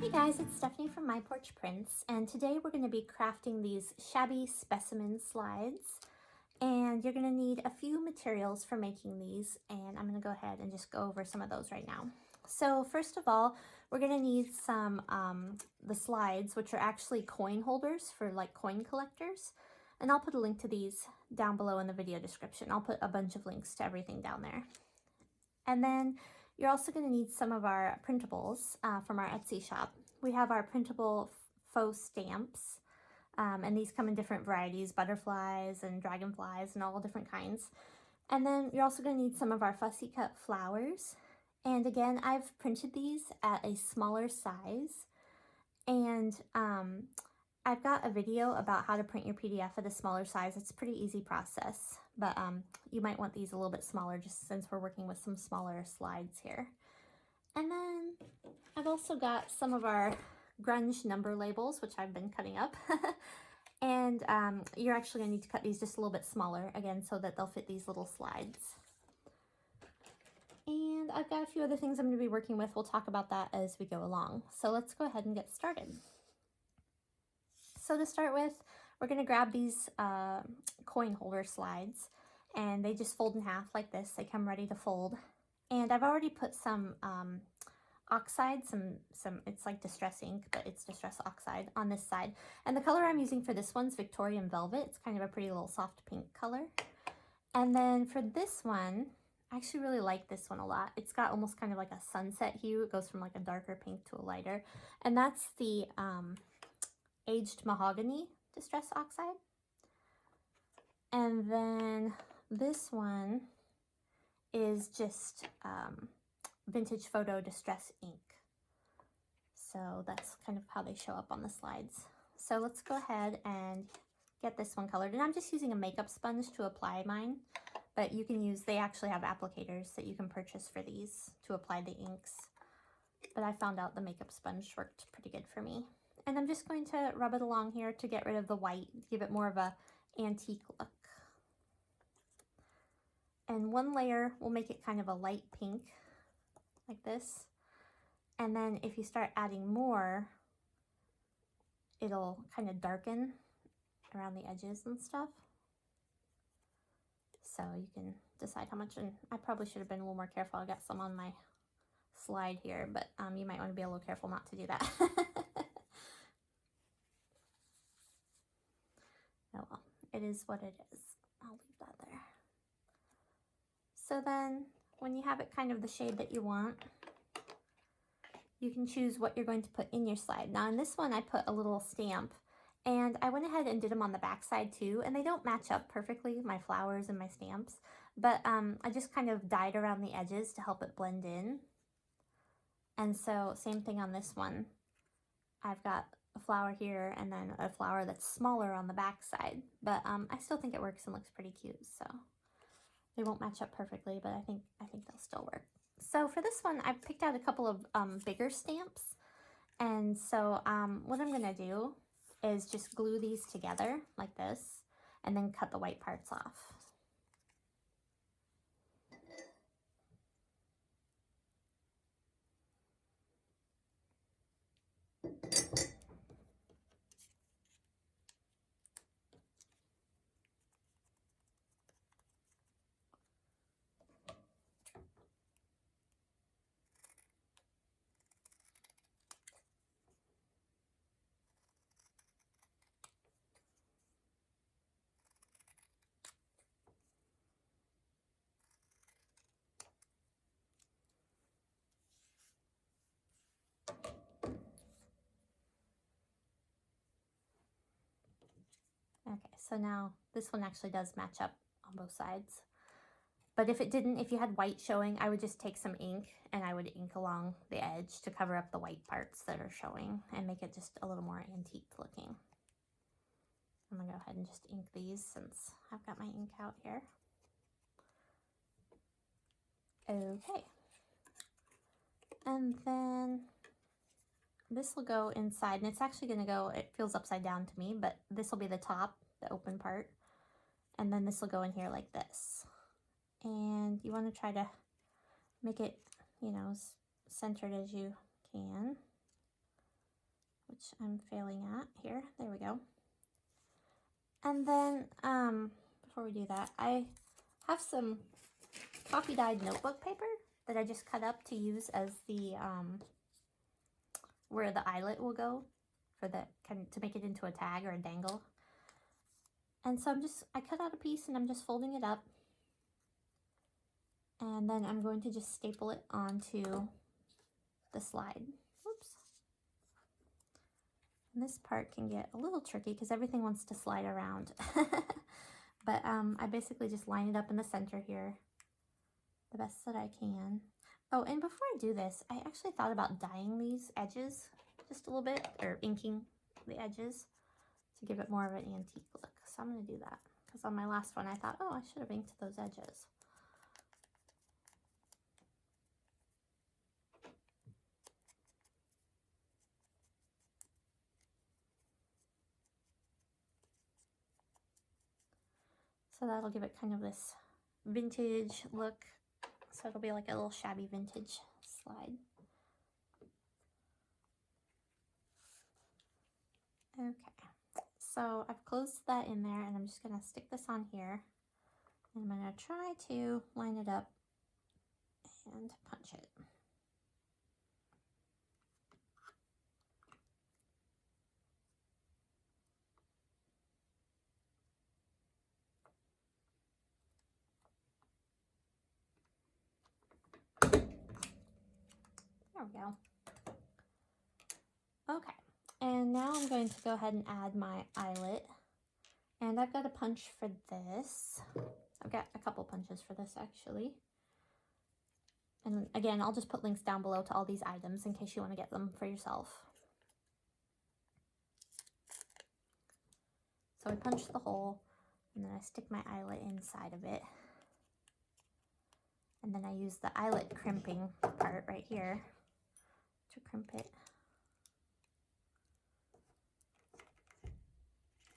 Hey guys, it's Stephanie from My Porch Prints, and today we're going to be crafting these Shabby Specimen slides. And you're going to need a few materials for making these, and I'm going to go ahead and just go over some of those right now. So first of all, we're going to need some, the slides, which are actually coin holders for like coin collectors. And I'll put a link to these down below in the video description. I'll put a bunch of links to everything down there. And then you're also going to need some of our printables from our Etsy shop. We have our printable faux stamps, and these come in different varieties, butterflies and dragonflies and all different kinds. And then you're also going to need some of our fussy cut flowers. And again, I've printed these at a smaller size. And I've got a video about how to print your PDF at a smaller size. It's a pretty easy process, but you might want these a little bit smaller just since we're working with some smaller slides here. And then I've also got some of our grunge number labels, which I've been cutting up. And you're actually going to need to cut these just a little bit smaller, again, so that they'll fit these little slides. And I've got a few other things I'm going to be working with. We'll talk about that as we go along. So let's go ahead and get started. So to start with, we're going to grab these coin holder slides, and they just fold in half like this. They come ready to fold. And I've already put some oxide, it's like distress ink, but it's distress oxide on this side. And the color I'm using for this one's Victorian Velvet. It's kind of a pretty little soft pink color. And then for this one, I actually really like this one a lot. It's got almost kind of like a sunset hue. It goes from like a darker pink to a lighter. And that's the aged mahogany distress oxide. And then this one is just vintage photo distress ink. So that's kind of how they show up on the slides. So let's go ahead and get this one colored. And I'm just using a makeup sponge to apply mine, but you can use, they actually have applicators that you can purchase for these to apply the inks. But I found out the makeup sponge worked pretty good for me. And I'm just going to rub it along here to get rid of the white, give it more of a antique look. And one layer will make it kind of a light pink, like this. And then if you start adding more, it'll kind of darken around the edges and stuff. So you can decide how much, and I probably should have been a little more careful. I got some on my slide here, but you might want to be a little careful not to do that. Oh well, it is what it is. I'll leave that there. So then when you have it kind of the shade that you want, you can choose what you're going to put in your slide. Now in this one I put a little stamp, and I went ahead and did them on the back side too, and they don't match up perfectly, my flowers and my stamps, but I just kind of dyed around the edges to help it blend in. And so same thing on this one. I've got a flower here and then a flower that's smaller on the back side, but I still think it works and looks pretty cute. So they won't match up perfectly, but I think they'll still work. So for this one, I picked out a couple of bigger stamps, and so what I'm gonna do is just glue these together like this, and then cut the white parts off. Okay, so now this one actually does match up on both sides. But if it didn't, if you had white showing, I would just take some ink and I would ink along the edge to cover up the white parts that are showing and make it just a little more antique looking. I'm gonna go ahead and just ink these since I've got my ink out here. Okay. And then this will go inside, and it's actually gonna go, it feels upside down to me, but this will be the top, the open part. And then this will go in here like this. And you want to try to make it, you know, as centered as you can. which I'm failing at here. There we go. And then, before we do that, I have some coffee dyed notebook paper that I just cut up to use as the, where the eyelet will go for the, to make it into a tag or a dangle. And so I cut out a piece and I'm just folding it up. And then I'm going to just staple it onto the slide. Oops. And this part can get a little tricky because everything wants to slide around. But I basically just line it up in the center here the best that I can. Oh, and before I do this, I actually thought about dyeing these edges just a little bit, or inking the edges to give it more of an antique look. So I'm going to do that because on my last one I thought, oh, I should have inked those edges. So that'll give it kind of this vintage look. So it'll be like a little shabby vintage slide. Okay, so I've closed that in there and I'm just going to stick this on here. And I'm going to try to line it up and punch it. There we go. Okay, and now I'm going to go ahead and add my eyelet. And I've got a punch for this. I've got a couple punches for this actually. And again, I'll just put links down below to all these items in case you want to get them for yourself. So I punch the hole and then I stick my eyelet inside of it. And then I use the eyelet crimping part right here to crimp it.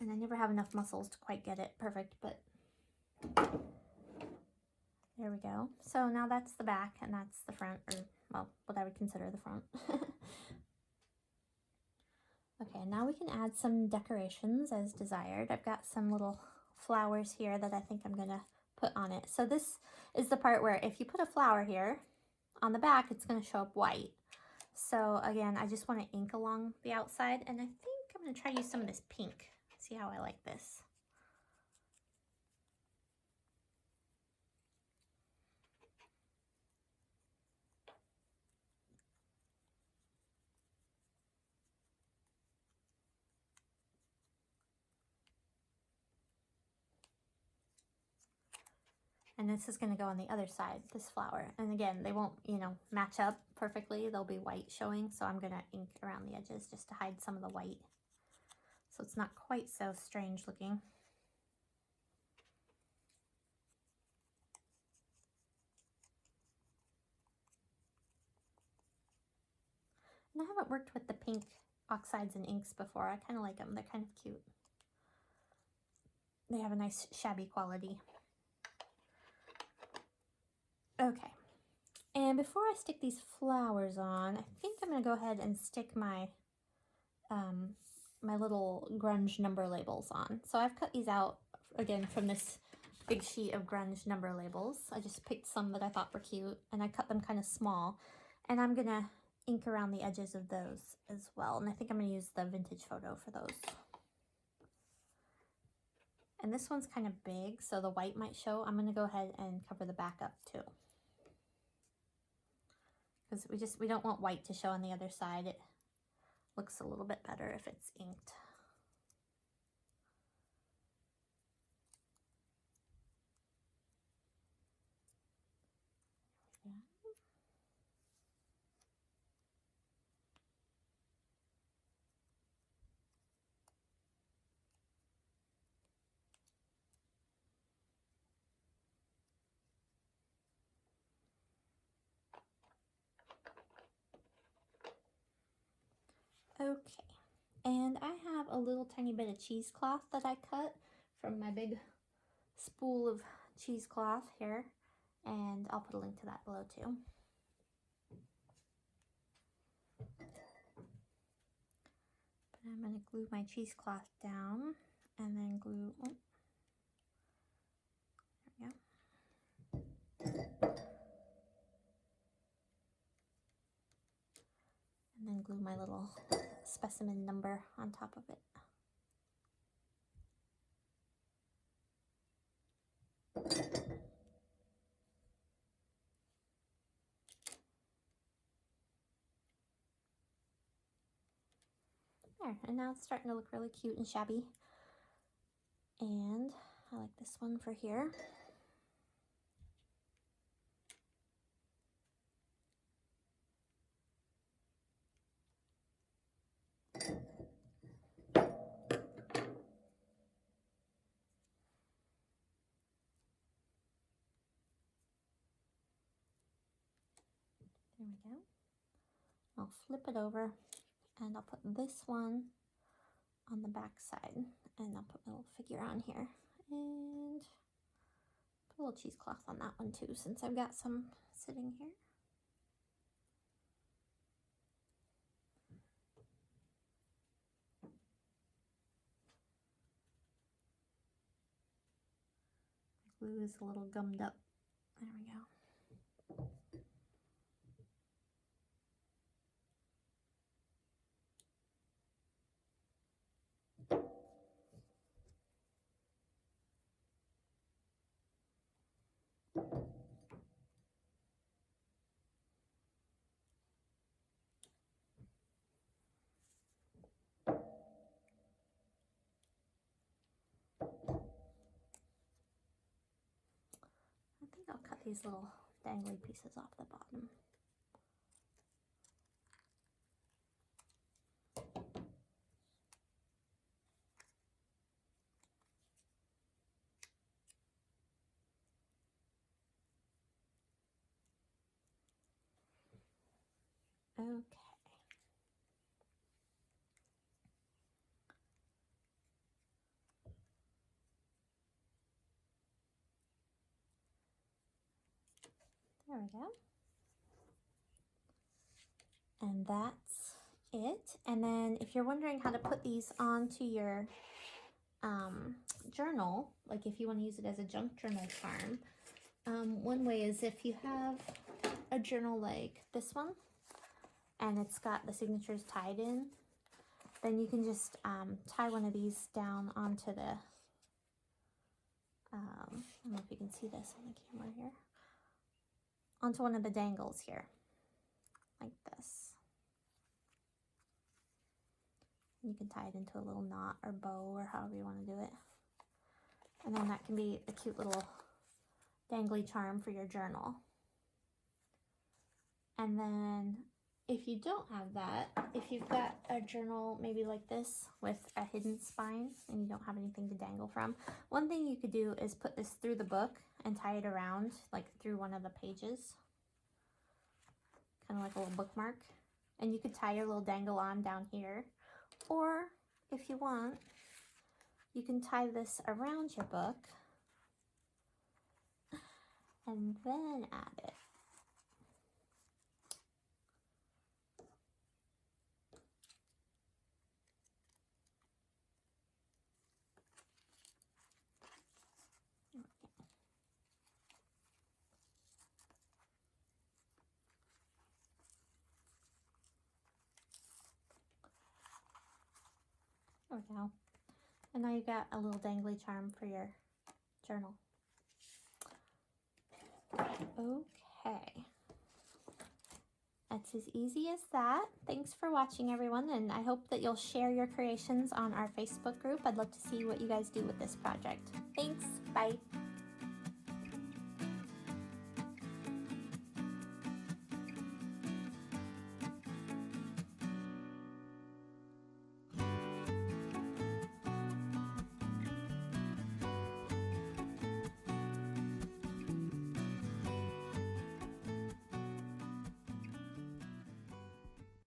And I never have enough muscles to quite get it perfect, but there we go. So now that's the back and that's the front, or well, what I would consider the front. Okay, now we can add some decorations as desired. I've got some little flowers here that I think I'm gonna put on it. So this is the part where if you put a flower here, on the back it's gonna show up white. So again, I just wanna ink along the outside, and I think I'm gonna try to use some of this pink. See how I like this. And this is going to go on the other side, this flower. And again, they won't, you know, match up perfectly. They'll be white showing. So I'm going to ink around the edges just to hide some of the white. So it's not quite so strange looking. And I haven't worked with the pink oxides and inks before. I kind of like them. They're kind of cute. They have a nice shabby quality. Okay, and before I stick these flowers on, I think I'm going to go ahead and stick my my little grunge number labels on. So I've cut these out, again, from this big sheet of grunge number labels. I just picked some that I thought were cute, and I cut them kind of small. And I'm going to ink around the edges of those as well. And I think I'm going to use the vintage photo for those. And this one's kind of big, so the white might show. I'm going to go ahead and cover the back up too. Because we don't want white to show on the other side. It looks a little bit better if it's inked. Yeah. Okay, and I have a little tiny bit of cheesecloth that I cut from my big spool of cheesecloth here, and I'll put a link to that below too. I'm going to glue my cheesecloth down and then glue, oh, there we go. And then glue my little specimen number on top of it. There, and now it's starting to look really cute and shabby. And I like this one for here. There we go. I'll flip it over and I'll put this one on the back side, and I'll put my little figure on here and put a little cheesecloth on that one too, since I've got some sitting here. My glue is a little gummed up. There we go. I think I'll cut these little dangly pieces off the bottom. Okay. There we go. And that's it. And then if you're wondering how to put these onto your journal, like if you want to use it as a junk journal charm, one way is if you have a journal like this one and it's got the signatures tied in, then you can just tie one of these down onto the, I don't know if you can see this on the camera here, onto one of the dangles here, like this. You can tie it into a little knot or bow or however you want to do it. And then that can be a cute little dangly charm for your journal. And then if you don't have that, if you've got a journal maybe like this with a hidden spine and you don't have anything to dangle from, one thing you could do is put this through the book and tie it around, like through one of the pages, kind of like a little bookmark. And you could tie your little dangle on down here. Or if you want, you can tie this around your book and then add it. There we go. And now you've got a little dangly charm for your journal. Okay. That's as easy as that. Thanks for watching, everyone, and I hope that you'll share your creations on our Facebook group. I'd love to see what you guys do with this project. Thanks. Bye.